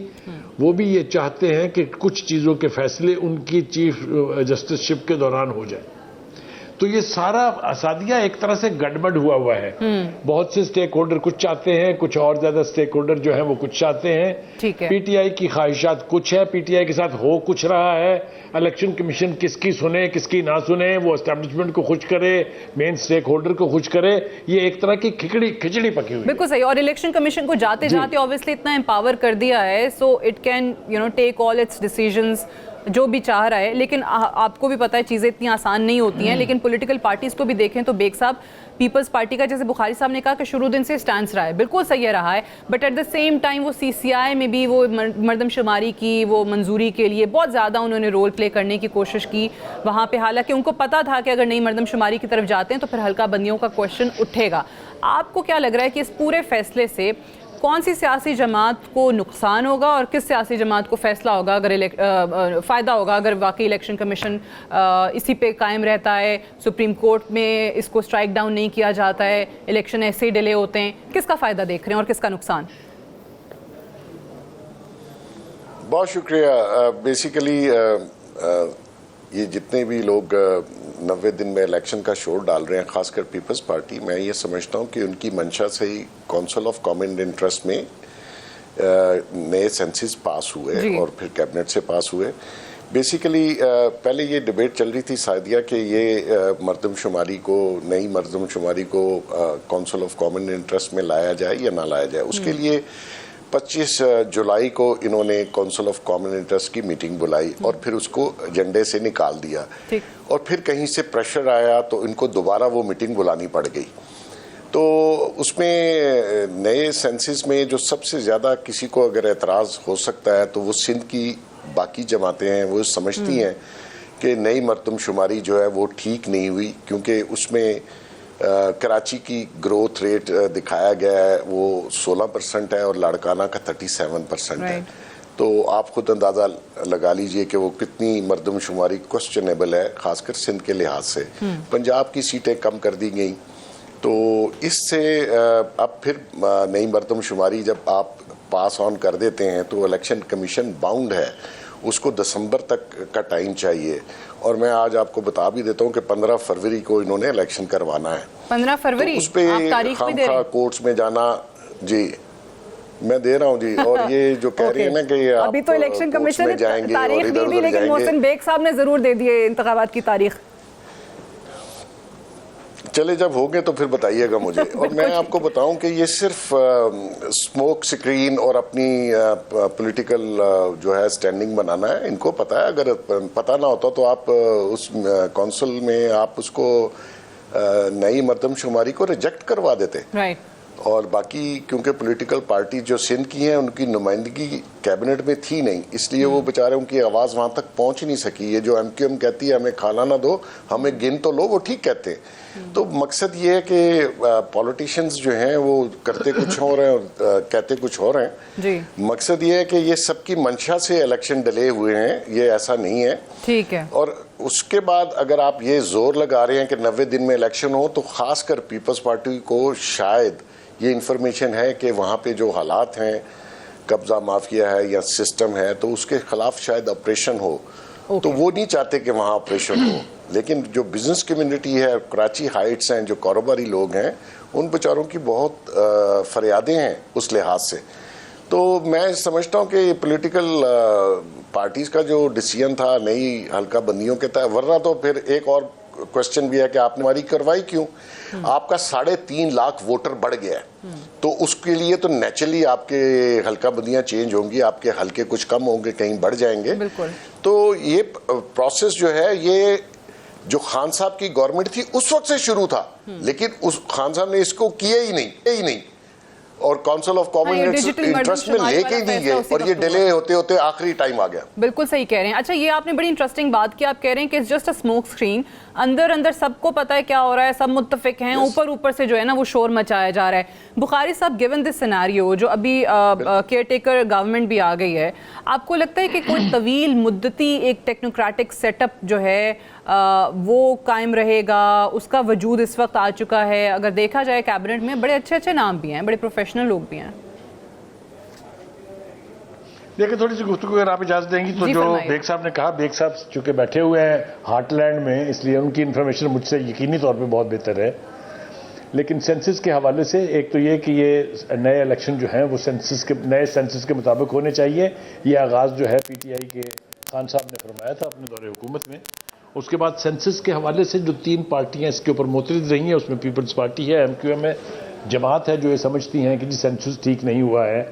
वो भी ये चाहते हैं कि कुछ चीज़ों के फैसले उनकी चीफ जस्टिसशिप के दौरान हो जाए। तो ये सारा सादिया एक तरह से गड़बड़ हुआ है। बहुत से स्टेक होल्डर कुछ चाहते हैं, कुछ और ज्यादा स्टेक होल्डर जो है वो कुछ चाहते हैं। ठीक है। पीटीआई की ख्वाहिशात कुछ है, पीटीआई के साथ हो कुछ रहा है। इलेक्शन कमीशन किसकी सुने किसकी ना सुने, वो एस्टैब्लिशमेंट को खुश करे, मेन स्टेक होल्डर को खुश करे, ये एक तरह की खिचड़ी पकी हुई। बिल्कुल सही। और इलेक्शन कमीशन को जाते जाते ऑब्वियसली इतना एम्पावर कर दिया है, so it can take all its decisions جو بھی چاہ رہا ہے. لیکن آپ کو بھی پتہ ہے چیزیں اتنی آسان نہیں ہوتی ہیں. لیکن پولیٹیکل پارٹیز کو بھی دیکھیں تو بیگ صاحب پیپلز پارٹی کا جیسے بخاری صاحب نے کہا کہ شروع دن سے سٹانس رہا ہے, بالکل صحیح رہا ہے, but at the same time وہ سی سی آئی میں بھی وہ مردم شماری کی وہ منظوری کے لیے بہت زیادہ انہوں نے رول پلے کرنے کی کوشش کی وہاں پہ, حالانکہ ان کو پتہ تھا کہ اگر نئی مردم شماری کی طرف جاتے ہیں تو پھر حلقہ بندیوں کا کوشچن اٹھے گا. آپ کو کیا لگ رہا ہے کہ اس پورے فیصلے سے کون سی سیاسی جماعت کو نقصان ہوگا اور کس سیاسی جماعت کو فیصلہ ہوگا اگر فائدہ ہوگا اگر واقعی الیکشن کمیشن اسی پہ قائم رہتا ہے, سپریم کورٹ میں اس کو اسٹرائک ڈاؤن نہیں کیا جاتا ہے, الیکشن ایسے ہی ڈیلے ہوتے ہیں, کس کا فائدہ دیکھ رہے ہیں اور کس کا نقصان؟ بہت شکریہ. بیسیکلی یہ جتنے بھی لوگ 90 دن میں الیکشن کا شور ڈال رہے ہیں, خاص کر پیپلز پارٹی, میں یہ سمجھتا ہوں کہ ان کی منشا سے ہی کونسل آف کامن انٹرسٹ میں نئے سینسز پاس ہوئے اور پھر کیبنٹ سے پاس ہوئے. بیسیکلی پہلے یہ ڈیبیٹ چل رہی تھی سعدیہ کہ یہ مردم شماری کو, نئی مردم شماری کو کونسل آف کامن انٹرسٹ میں لایا جائے یا نہ لایا جائے. اس کے لیے 25 جولائی کو انہوں نے کونسل آف کامن انٹرسٹ کی میٹنگ بلائی اور پھر اس کو ایجنڈے سے نکال دیا, اور پھر کہیں سے پریشر آیا تو ان کو دوبارہ وہ میٹنگ بلانی پڑ گئی. تو اس میں نئے سینسز میں جو سب سے زیادہ کسی کو اگر اعتراض ہو سکتا ہے تو وہ سندھ کی باقی جماعتیں ہیں. وہ سمجھتی ہیں کہ نئی مردم شماری جو ہے وہ ٹھیک نہیں ہوئی, کیونکہ اس میں کراچی کی گروتھ ریٹ دکھایا گیا ہے وہ 16% ہے اور لاڑکانہ کا 37% ہے. تو آپ خود اندازہ لگا لیجئے کہ وہ کتنی مردم شماری کوسچنیبل ہے, خاص کر سندھ کے لحاظ سے. پنجاب کی سیٹیں کم کر دی گئیں, تو اس سے اب پھر نئی مردم شماری جب آپ پاس آن کر دیتے ہیں تو الیکشن کمیشن باؤنڈ ہے, اس کو دسمبر تک کا ٹائم چاہیے. اور میں آج آپ کو بتا بھی دیتا ہوں کہ 15 فروری کو انہوں نے الیکشن کروانا ہے. 15 فروری اس پہ خامخواہ کورٹس میں جانا, جی میں دے رہا ہوں جی. اور یہ جو کہہ رہی ہیں نا کہ ابھی تو الیکشن کمیشن نے تاریخ دی بھی, لیکن محسن بیگ صاحب نے ضرور دے دیے انتخابات کی تاریخ. چلے جب ہوگے تو پھر بتائیے گا مجھے. اور میں آپ کو بتاؤں کہ یہ صرف اسموک سکرین اور اپنی پولیٹیکل جو ہے سٹینڈنگ بنانا ہے. ان کو پتہ ہے, اگر پتہ نہ ہوتا تو آپ اس کونسل میں آپ اس کو نئی مردم شماری کو ریجیکٹ کروا دیتے. اور باقی کیونکہ پولیٹیکل پارٹی جو سندھ کی ہیں ان کی نمائندگی کیبنٹ میں تھی نہیں, اس لیے وہ بیچارے ان کی آواز وہاں تک پہنچ نہیں سکی. یہ جو ایم کہتی ہے ہمیں کھانا نہ دو, ہمیں گن تو لو, وہ ٹھیک کہتے ہیں. تو مقصد یہ ہے کہ پولیٹیشینز جو ہیں وہ کرتے کچھ ہو رہے ہیں اور کہتے کچھ ہو رہے ہیں. مقصد یہ ہے کہ یہ سب کی منشا سے الیکشن ڈیلے ہوئے ہیں, یہ ایسا نہیں ہے. ٹھیک ہے. اور اس کے بعد اگر آپ یہ زور لگا رہے ہیں کہ 90 دن میں الیکشن ہو, تو خاص کر پیپلز پارٹی کو شاید یہ انفارمیشن ہے کہ وہاں پہ جو حالات ہیں, قبضہ مافیا ہے یا سسٹم ہے, تو اس کے خلاف شاید آپریشن ہو. تو وہ نہیں چاہتے کہ وہاں آپریشن ہو. لیکن جو بزنس کمیونٹی ہے, کراچی ہائٹس ہیں, جو کاروباری لوگ ہیں, ان بیچاروں کی بہت فریادیں ہیں اس لحاظ سے. تو میں سمجھتا ہوں کہ پولیٹیکل پارٹیز کا جو ڈیسیژن تھا نئی حلقہ بندیوں کے تحت, ورنہ تو پھر ایک اور کوشچن بھی ہے کہ آپ نے ہماری کروائی کیوں. آپ کا 3.5 لاکھ ووٹر بڑھ گیا ہے, تو اس کے لیے تو نیچرلی آپ کے حلقہ بندیاں چینج ہوں گی, آپ کے حلقے کچھ کم ہوں گے, کہیں بڑھ جائیں گے. تو یہ پروسیس جو ہے, یہ جو خان صاحب کی گورنمنٹ تھی اس وقت سے شروع تھا, لیکن اس خان صاحب نے اس کو کیا ہی نہیں, اور کونسل آف کامن انٹرسٹ میں لے کے نہیں گئے, اور یہ ڈیلے ہوتے ہوتے آخری ٹائم آ گیا. بالکل صحیح کہہ رہے ہیں. اچھا, یہ آپ نے بڑی انٹرسٹنگ بات کی, آپ کہہ رہے ہیں کہ جسٹ اے اسموک اسکرین, اندر سب کو پتا ہے کیا ہو رہا ہے, سب متفق ہیں, اوپر سے جو ہے نا وہ شور مچایا جا رہا ہے. بخاری صاحب, گیون دس سیناریو, جو ابھی کیئر ٹیکر گورنمنٹ بھی آ گئی ہے, آپ کو لگتا ہے کہ کوئی طویل مدتی ایک ٹیکنوکریٹک سیٹ اپ جو ہے وہ قائم رہے گا؟ اس کا وجود اس وقت آ چکا ہے. اگر دیکھا جائے کیبنٹ میں بڑے اچھے نام بھی ہیں, بڑے پروفیشنل لوگ بھی ہیں. دیکھیں, تھوڑی سی گفتگو اگر آپ اجازت دیں گی تو جو بیگ صاحب نے کہا, بیگ صاحب چونکہ بیٹھے ہوئے ہیں ہارٹ لینڈ میں, اس لیے ان کی انفارمیشن مجھ سے یقینی طور پہ بہت بہتر ہے. لیکن سینسس کے حوالے سے ایک تو یہ کہ یہ نئے الیکشن جو ہیں وہ نئے سینسس کے مطابق ہونے چاہیے. یہ آغاز جو ہے پی ٹی آئی کے خان صاحب نے فرمایا تھا اپنے دور حکومت میں. اس کے بعد سینسس کے حوالے سے جو 3 پارٹیاں اس کے اوپر معترض رہی ہیں, اس میں پیپلز پارٹی ہے, MQM ہے, جماعت ہے, جو یہ سمجھتی ہیں کہ جی سینسس ٹھیک نہیں ہوا ہے,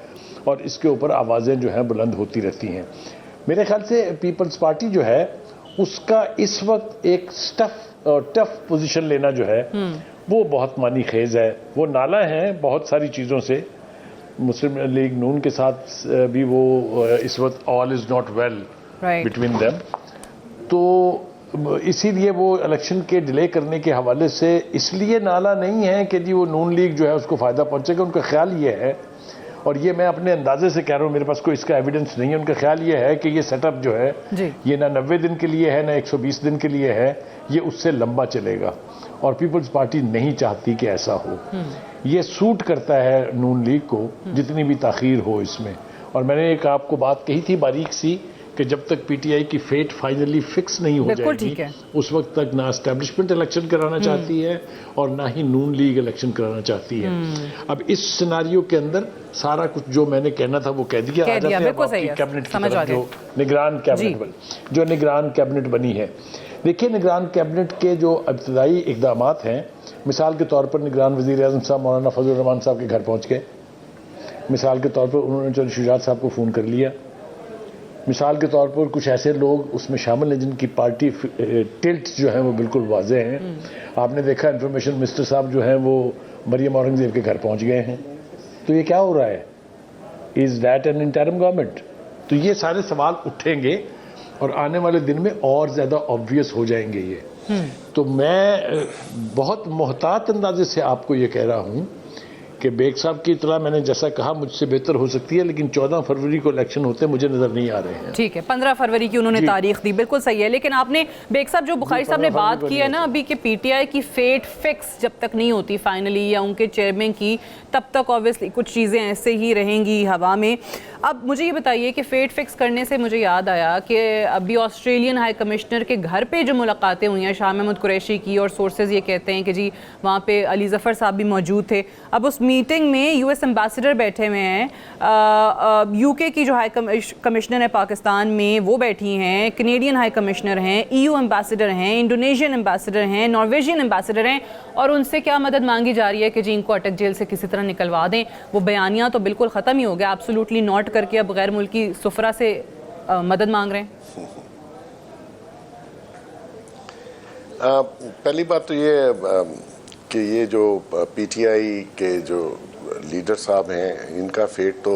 اور اس کے اوپر آوازیں جو ہیں بلند ہوتی رہتی ہیں. میرے خیال سے پیپلز پارٹی جو ہے اس کا اس وقت ایک ٹف پوزیشن لینا جو ہے وہ بہت معنی خیز ہے. وہ نالا ہیں بہت ساری چیزوں سے. مسلم لیگ نون کے ساتھ بھی وہ اس وقت all is not well between them. تو اسی لیے وہ الیکشن کے ڈیلے کرنے کے حوالے سے اس لیے نالا نہیں ہے کہ جی وہ نون لیگ جو ہے اس کو فائدہ پہنچے گا. ان کا خیال یہ ہے, اور یہ میں اپنے اندازے سے کہہ رہا ہوں, میرے پاس کوئی اس کا ایویڈنس نہیں ہے, ان کا خیال یہ ہے کہ یہ سیٹ اپ جو ہے یہ نہ 90 دن کے لیے ہے نہ 120 دن کے لیے ہے, یہ اس سے لمبا چلے گا. اور پیپلز پارٹی نہیں چاہتی کہ ایسا ہو. یہ سوٹ کرتا ہے نون لیگ کو جتنی بھی تاخیر ہو اس میں. اور میں نے ایک آپ کو بات کہی تھی باریک سی کہ جب تک پی ٹی آئی کی فیٹ فائنلی فکس نہیں ہو جائے گی اس وقت تک نہ اسٹیبلشمنٹ الیکشن کرانا چاہتی ہے اور نہ ہی نون لیگ الیکشن کرانا چاہتی ہے. اب اس سیناریو کے اندر سارا کچھ جو میں نے کہنا تھا وہ کہہ دیا. آ جاتے ہیں آپ کی کیبنٹ کی طرف جو نگران کیبنٹ بنی ہے. دیکھیے نگران کیبنٹ کے جو ابتدائی اقدامات ہیں, مثال کے طور پر نگران وزیر اعظم صاحب مولانا فضل الرحمان صاحب کے گھر پہنچ گئے. مثال کے طور پر انہوں نے چودھری شجاعت صاحب کو فون کر لیا. مثال کے طور پر کچھ ایسے لوگ اس میں شامل ہیں جن کی پارٹی ٹلٹ جو ہیں وہ بالکل واضح ہیں. آپ نے دیکھا انفارمیشن منسٹر صاحب جو ہیں وہ مریم اورنگزیب کے گھر پہنچ گئے ہیں. تو یہ کیا ہو رہا ہے؟ Is that an interim government? تو یہ سارے سوال اٹھیں گے اور آنے والے دن میں اور زیادہ آبویس ہو جائیں گے یہ. تو میں بہت محتاط اندازے سے آپ کو یہ کہہ رہا ہوں کہ بیگ صاحب کی اطلاع میں نے جیسا کہا مجھ سے بہتر ہو سکتی ہے, لیکن 14 فروری کو الیکشن ہوتے مجھے نظر نہیں آ رہے ہیں. ٹھیک ہے, 15 فروری کی انہوں نے تاریخ دی, بالکل صحیح ہے. لیکن آپ نے بیگ صاحب جو بخاری صاحب نے بات کی ہے نا ابھی کہ پی ٹی آئی کی فیٹ فکس جب تک نہیں ہوتی فائنلی یا ان کے چیئرمین کی, تب تک آبویسلی کچھ چیزیں ایسے ہی رہیں گی ہوا میں. اب مجھے یہ بتائیے کہ فیٹ فکس کرنے سے مجھے یاد آیا کہ ابھی آسٹریلین ہائی کمشنر کے گھر پہ جو ملاقاتیں ہوئی ہیں شاہ محمود قریشی کی, اور سورسز یہ کہتے ہیں کہ جی وہاں پہ علی ظفر صاحب بھی موجود تھے. اب اس میٹنگ میں یو ایس امبیسڈر بیٹھے ہوئے ہیں, یو کے کی جو ہائی کمشنر ہے پاکستان میں وہ بیٹھی ہیں, کینیڈین ہائی کمشنر ہیں, ای یو امبیسڈر ہیں, انڈونیشین امبیسڈر ہیں, نارویجین امبیسڈر ہیں, اور ان سے کیا مدد مانگی جا رہی ہے کہ جی ان کو اٹک جیل سے کسی طرح نکلوا دیں. وہ بیانیہ تو بالکل ختم ہی ہو گیا, ایبسولوٹلی نوٹ کر کے اب غیر ملکی سفرا سے مدد مانگ رہے ہیں. پہلی بات تو یہ کہ یہ جو پی ٹی آئی کے جو لیڈر صاحب ہیں ان کا فیٹ تو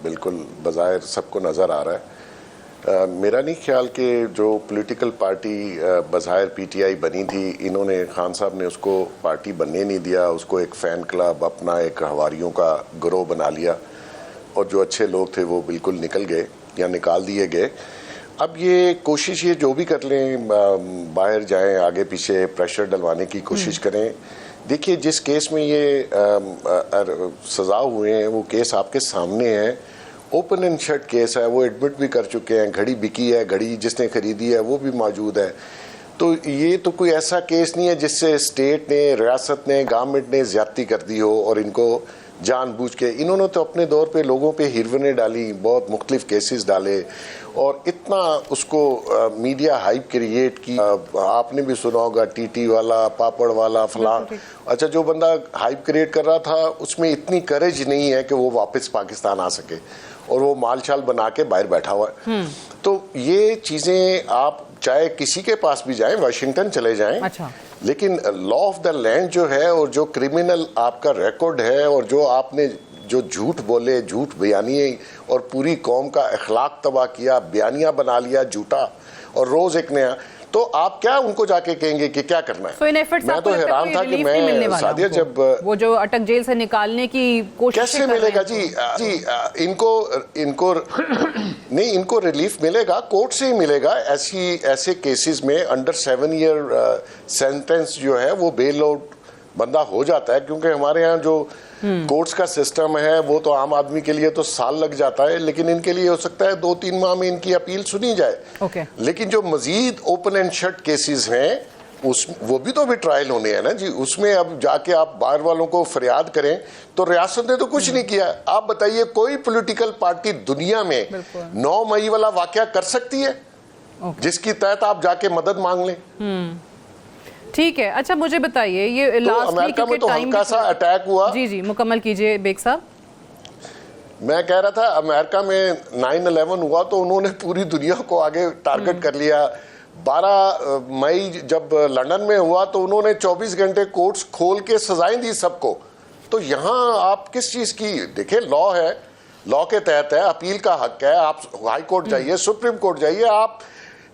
بالکل بظاہر سب کو نظر آ رہا ہے. میرا نہیں خیال کہ جو پولیٹیکل پارٹی بظاہر پی ٹی آئی بنی تھی, انہوں نے خان صاحب نے اس کو پارٹی بننے نہیں دیا, اس کو ایک فین کلب اپنا ایک ہواریوں کا گروہ بنا لیا, اور جو اچھے لوگ تھے وہ بالکل نکل گئے یا نکال دیے گئے. اب یہ کوشش یہ جو بھی کر لیں, باہر جائیں, آگے پیچھے پریشر ڈلوانے کی کوشش کریں. دیکھیے جس کیس میں یہ سزا ہوئے ہیں وہ کیس آپ کے سامنے ہے, اوپن اینڈ شٹ کیس ہے, وہ ایڈمٹ بھی کر چکے ہیں, گھڑی بکی ہے, گھڑی جس نے خریدی ہے وہ بھی موجود ہے. تو یہ تو کوئی ایسا کیس نہیں ہے جس سے اسٹیٹ نے, ریاست نے, گورنمنٹ نے زیادتی کر دی ہو اور ان کو جان بوجھ کے. انہوں نے تو اپنے دور پہ لوگوں پہ ہیروینیں ڈالی, بہت مختلف کیسز ڈالے, اور اتنا اس کو میڈیا ہائپ کریٹ کی. آپ نے بھی سنا ہوگا ٹی ٹی والا, پاپڑ والا, فلاں. اچھا جو بندہ ہائپ کریٹ کر رہا تھا اس میں اتنی کریج نہیں ہے کہ وہ واپس پاکستان آ سکے, اور وہ مال شال بنا کے باہر بیٹھا ہوا ہے. تو یہ چیزیں آپ چاہے کسی کے پاس بھی جائیں, واشنگٹن چلے جائیں, لیکن لا آف دا لینڈ جو ہے اور جو کرمنل آپ کا ریکارڈ ہے اور جو آپ نے جو جھوٹ بولے, جھوٹ بیانیے اور پوری قوم کا اخلاق تباہ کیا, بیانیہ بنا لیا جھوٹا اور روز ایک نیا, تو آپ کیا ان کو جا کے کہیں گے کہ کیا کرنا ہے؟ میں تو حیران تھا کہ میں سعدیہ جب وہ جو اٹک جیل سے نکالنے کی کوشش کیسے ملے گا جی ان کو نہیں, ان کو ریلیف ملے گا کورٹ سے ہی ملے گا. ایسے کیسز میں انڈر 7 ایئر سینٹنس جو ہے وہ بیل آؤٹ بندہ ہو جاتا ہے, کیونکہ ہمارے ہاں جو کورٹس کا سسٹم ہے وہ تو عام آدمی کے لیے تو سال لگ جاتا ہے, لیکن ان کے لیے ہو سکتا ہے 2-3 ماہ میں ان کی اپیل سنی جائے. لیکن جو مزید اوپن اینڈ شٹ کیسز ہیں وہ بھی تو ٹرائل ہونے ہیں نا جی. اس میں اب جا کے آپ باہر والوں کو فریاد کریں تو ریاست نے تو کچھ نہیں کیا. آپ بتائیے کوئی پولیٹیکل پارٹی دنیا میں 9 مئی والا واقعہ کر سکتی ہے جس کی تحت آپ جا کے مدد مانگ لیں؟ ٹھیک ہے. اچھا مجھے بتائیے یہ لاسٹ امریکہ میں تو ہلکا سا اٹیک ہوا. جی مکمل کیجئے بیگ صاحب. میں کہہ رہا تھا امریکہ میں 9/11 ہوا تو انہوں نے پوری دنیا کو آگے ٹارگٹ کر لیا. 12 مئی جب لندن میں ہوا تو انہوں نے 24 گھنٹے کورٹس کھول کے سزائیں دی سب کو. تو یہاں آپ کس چیز کی دیکھیں, لا ہے, لا کے تحت ہے, اپیل کا حق ہے. آپ ہائی کورٹ جائیے, سپریم کورٹ جائیے, آپ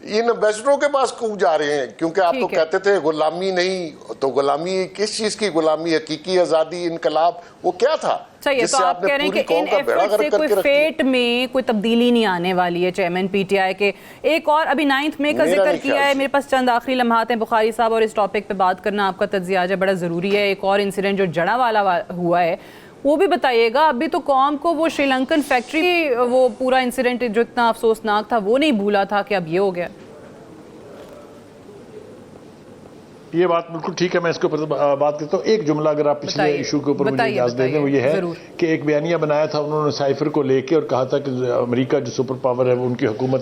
ان امبیسڈروں کے پاس کیوں جا رہے ہیں؟ کیونکہ آپ تو کہتے تھے غلامی نہیں, تو غلامی کس چیز کی غلامی؟ حقیقی آزادی, انقلاب, وہ کیا تھا؟ صحیح, تو آپ کہہ رہے ہیں کہ ان ایفرٹ سے کوئی فیٹ میں کوئی تبدیلی نہیں آنے والی ہے چیئرمین پی ٹی آئی کے. ایک اور ابھی 9 مئی کا ذکر کیا ہے, میرے پاس چند آخری لمحات ہیں بخاری صاحب, اور اس ٹاپک پہ بات کرنا آپ کا تجزیہ ہے بڑا ضروری ہے. ایک اور انسیڈنٹ جو جڑا والا ہوا ہے وہ بھی بتائیے گا. ابھی تو قوم کو وہ شری لنکن فیکٹری, وہ پورا انسیڈنٹ جو اتنا افسوسناک تھا وہ نہیں بھولا تھا کہ اب یہ ہو گیا. یہ بات بالکل ٹھیک ہے, میں اس کے اوپر بات کرتا ہوں. ایک جملہ اگر آپ پچھلے ایشو کے اوپر مجھے اجازت دے دیں, وہ یہ ہے کہ ایک بیانیہ بنایا تھا انہوں نے سائفر کو لے کے, اور کہا تھا کہ امریکہ جو سپر پاور ہے وہ ان کی حکومت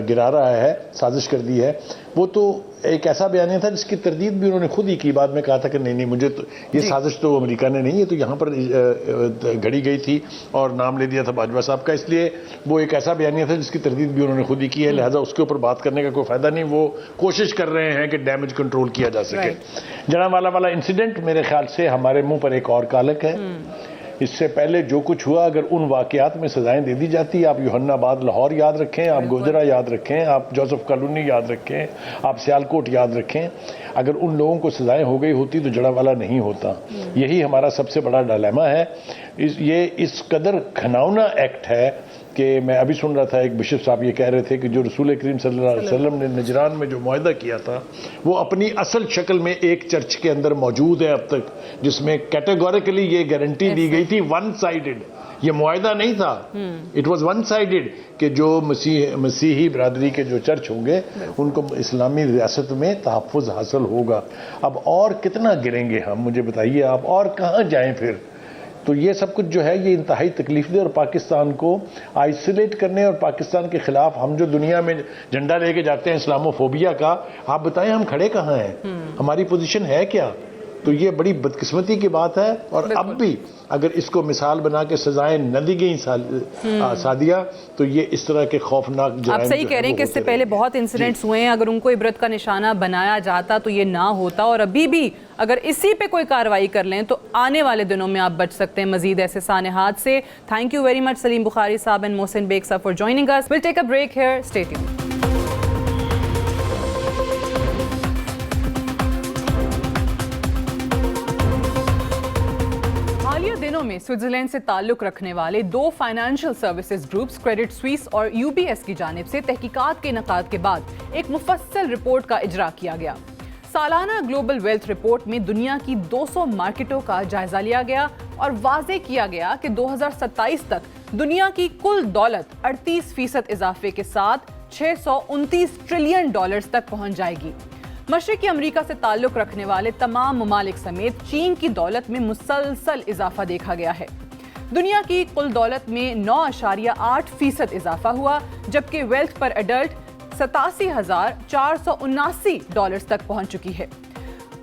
گرا رہا ہے, سازش کر دی ہے. وہ تو ایک ایسا بیانیہ تھا جس کی تردید بھی انہوں نے خود ہی کی. بعد میں کہا تھا کہ نہیں مجھے تو یہ سازش تو امریکہ نے نہیں ہے, تو یہاں پر گھڑی گئی تھی اور نام لے دیا تھا باجوہ صاحب کا. اس لیے وہ ایک ایسا بیانیہ تھا جس کی تردید بھی انہوں نے خود ہی کی ہے, لہٰذا اس کے اوپر بات کرنے کا کوئی فائدہ نہیں. وہ کوشش کر رہے ہیں کہ ڈیمیج کنٹرول کیا جا سکے. جناب والا انسیڈنٹ میرے خیال سے ہمارے منہ پر ایک اور کالک ہے. اس سے پہلے جو کچھ ہوا, اگر ان واقعات میں سزائیں دے دی جاتی, آپ یوحنا آباد لاہور یاد رکھیں, آپ گوجرا یاد رکھیں, آپ جوزف کالونی یاد رکھیں, آپ سیالکوٹ یاد رکھیں, اگر ان لوگوں کو سزائیں ہو گئی ہوتی تو جڑا والا نہیں ہوتا. یہی ہمارا سب سے بڑا ڈائلیما ہے. یہ اس قدر گھناؤنا ایکٹ ہے کہ میں ابھی سن رہا تھا ایک بشپ صاحب یہ کہہ رہے تھے کہ جو رسول کریم صلی اللہ علیہ وسلم نے نجران میں جو معاہدہ کیا تھا وہ اپنی اصل شکل میں ایک چرچ کے اندر موجود ہے اب تک, جس میں کیٹیگوریکلی یہ گارنٹی دی گئی تھی, ون سائیڈڈ. یہ معاہدہ نہیں تھا, اٹ واز ون سائیڈڈ, کہ جو مسیحی برادری کے جو چرچ ہوں گے ان کو اسلامی ریاست میں تحفظ حاصل ہوگا. اب اور کتنا گریں گے ہم, مجھے بتائیے آپ, اور کہاں جائیں پھر؟ تو یہ سب کچھ جو ہے یہ انتہائی تکلیف دہ, اور پاکستان کو آئسولیٹ کرنے, اور پاکستان کے خلاف ہم جو دنیا میں جھنڈا لے کے جاتے ہیں اسلاموفوبیا کا, آپ بتائیں ہم کھڑے کہاں ہیں, ہماری پوزیشن ہے کیا؟ تو یہ بڑی بدقسمتی کی بات ہے. اور اب بھی اگر اس کو مثال بنا کے سزائیں نہ دی گئیں سادیہ, تو یہ اس طرح کے خوفناک جرائم. آپ صحیح کہہ رہے ہیں کہ اس سے پہلے بہت انسیڈنٹس ہوئے ہیں, اگر ان کو عبرت کا نشانہ بنایا جاتا تو یہ نہ ہوتا. اور ابھی بھی اگر اسی پہ کوئی کارروائی کر لیں تو آنے والے دنوں میں آپ بچ سکتے ہیں مزید ایسے سانحات سے. تھینک یو ویری مچ سلیم بخاری صاحب اینڈ محسن بیگ صاحب for joining us. We'll take a break here. Stay tuned. حالیہ دنوں میں سوئٹزرلینڈ سے تعلق رکھنے والے 2 financial services groups credit Swiss اور UBS کی جانب سے تحقیقات کے انعقاد کے بعد ایک مفصل رپورٹ کا اجرا کیا گیا. سالانہ گلوبل ویلتھ رپورٹ میں دنیا کی 200 مارکیٹوں کا جائزہ لیا گیا اور واضح کیا گیا کہ 2027 تک دنیا کی کل دولت 38% اضافے کے ساتھ $629 ٹریلین تک پہنچ جائے گی. مشرقی امریکہ سے تعلق رکھنے والے تمام ممالک سمیت چین کی دولت میں مسلسل اضافہ دیکھا گیا ہے. دنیا کی کل دولت میں 9.8% اضافہ ہوا, جبکہ ویلتھ پر ایڈلٹ $87,479 تک پہنچ چکی ہے.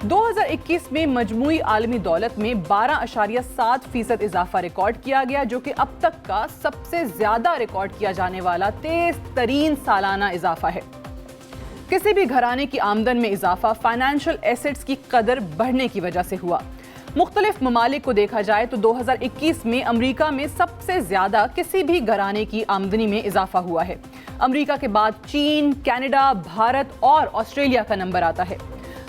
2021 میں مجموعی عالمی دولت میں 12.7% اضافہ ریکارڈ کیا گیا, جو کہ اب تک کا سب سے زیادہ ریکارڈ کیا جانے والا تیز ترین سالانہ اضافہ ہے. کسی بھی گھرانے کی آمدن میں اضافہ فائنینشیل ایسٹس کی قدر بڑھنے کی وجہ سے ہوا. مختلف ممالک کو دیکھا جائے تو 2021 میں امریکہ میں سب سے زیادہ کسی بھی گھرانے کی آمدنی میں اضافہ ہوا ہے. امریکہ کے بعد چین, کینیڈا, بھارت اور آسٹریلیا کا نمبر آتا ہے.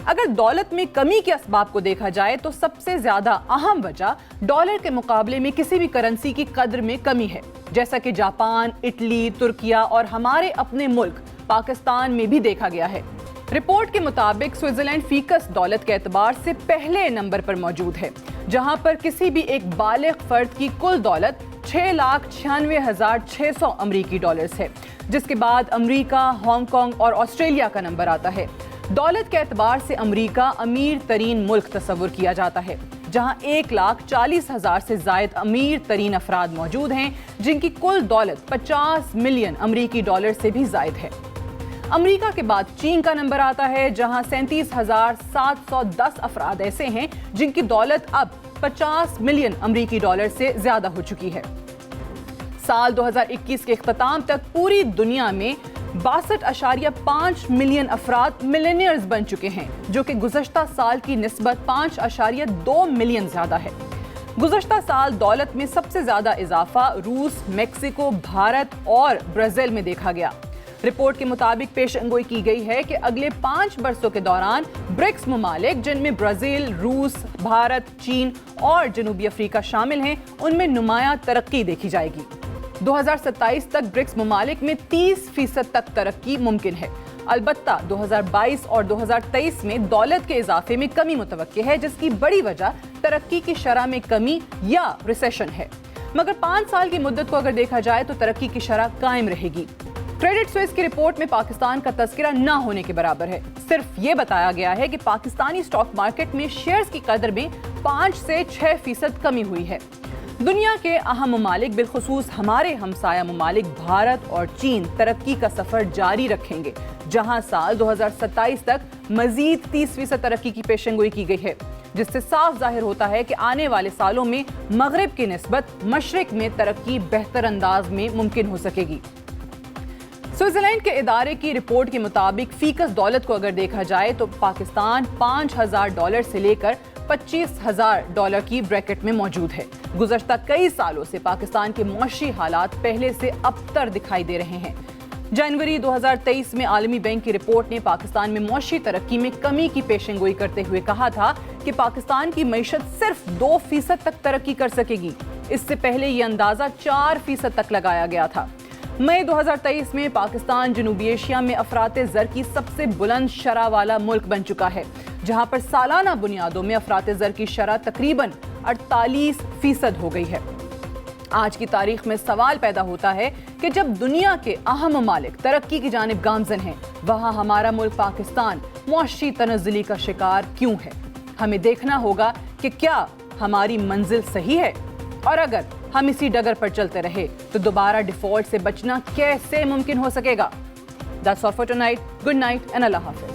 اگر دولت میں کمی کے اسباب کو دیکھا جائے تو سب سے زیادہ اہم وجہ ڈالر کے مقابلے میں کسی بھی کرنسی کی قدر میں کمی ہے, جیسا کہ جاپان, اٹلی, ترکیہ اور ہمارے اپنے ملک پاکستان میں بھی دیکھا گیا ہے. رپورٹ کے مطابق سوئٹزرلینڈ فیکس دولت کے اعتبار سے پہلے نمبر پر موجود ہے, جہاں پر کسی بھی ایک بالغ فرد کی کل دولت $6,96,600 امریکی ہے, جس کے بعد امریکہ, ہانگ کانگ اور آسٹریلیا کا نمبر آتا ہے. دولت کے اعتبار سے امریکہ امیر ترین ملک تصور کیا جاتا ہے, جہاں 1,40,000 سے زائد امیر ترین افراد موجود ہیں, جن کی کل دولت $50 ملین امریکی سے بھی زائد ہے. امریکہ کے بعد چین کا نمبر آتا ہے, جہاں 37,710 افراد ایسے ہیں جن کی دولت اب $50 ملین امریکی سے زیادہ ہو چکی ہے. साल 2021 के इख्तिताम तक पूरी दुनिया में 62.5 मिलियन अफराद मिलेनियर्स बन चुके हैं, जो कि गुज़श्ता साल की निस्बत 5.2 मिलियन ज़्यादा है। गुज़श्ता साल दौलत में सबसे ज़्यादा इजाफा रूस, मेक्सिको, भारत और ब्राज़ील में देखा गया। रिपोर्ट के मुताबिक पेशेंगोई की गई है कि अगले 5 बरसों के दौरान ब्रिक्स ममालिक, जिनमें ब्राज़ील, रूस, भारत, चीन और जनूबी अफ्रीका शामिल हैं, उनमें नुमायां तरक्की देखी जाएगी। 2027 तक ब्रिक्स ममालिक में 30% तक तरक्की मुमकिन है। अलबत्ता 2022 और 2023 में दौलत के इजाफे में कमी मुतवक्के है, जिसकी बड़ी वजह तरक्की की शरह में कमी या रिसेशन है। मगर 5 साल की मुद्दत को अगर देखा जाए तो तरक्की की शरह कायम रहेगी। क्रेडिट स्विस की रिपोर्ट में पाकिस्तान का तस्करा न होने के बराबर है। सिर्फ ये बताया गया है कि पाकिस्तानी स्टॉक मार्केट में शेयर्स की कदर में 5 से 6% कमी हुई है। दुनिया के अहम ममालिक, बिलखुसूस हमारे हमसाया ममालिक भारत और चीन, तरक्की का सफर जारी रखेंगे, जहां साल 2027 तक मजीद 30% तरक्की की पेशेंगोई की गई है, जिससे साफ जाहिर होता है कि आने वाले सालों में मगरिब की निस्बत मशरिक में तरक्की बेहतर अंदाज में मुमकिन हो सकेगी। स्विट्जरलैंड के इदारे की रिपोर्ट के मुताबिक फीकस दौलत को अगर देखा जाए तो पाकिस्तान $5,000 से लेकर $25,000 की ब्रैकेट में मौजूद है। गुज़श्ता कई सालों से पाकिस्तान के मुआशी हालात पहले से अबतर दिखाई दे रहे हैं। जनवरी 2023 में आलमी बैंक की रिपोर्ट ने पाकिस्तान में मुआशी तरक्की में कमी की पेशेंगोई करते हुए कहा था कि पाकिस्तान की मईशत सिर्फ 2% तक तरक्की कर सकेगी। इससे पहले ये अंदाजा 4% तक लगाया गया था। मई 2023 में पाकिस्तान जनूबी एशिया में अफराते ज़र की सबसे बुलंद शरह वाला मुल्क बन चुका है, जहां पर सालाना बुनियादों में अफराते ज़र की शरह तकरीबन 48% हो गई है। आज की तारीख में सवाल पैदा होता है कि जब दुनिया के अहम ममालिक तरक्की की जानिब गामज़न हैं, वहां हमारा मुल्क पाकिस्तान मुआशी तनज़्ज़ुली का शिकार क्यों है? हमें देखना होगा कि क्या हमारी मंजिल सही है, और अगर हम इसी डगर पर चलते रहे तो दोबारा डिफॉल्ट से बचना कैसे मुमकिन हो सकेगा? That's all for tonight. Good night and Allah Hafiz.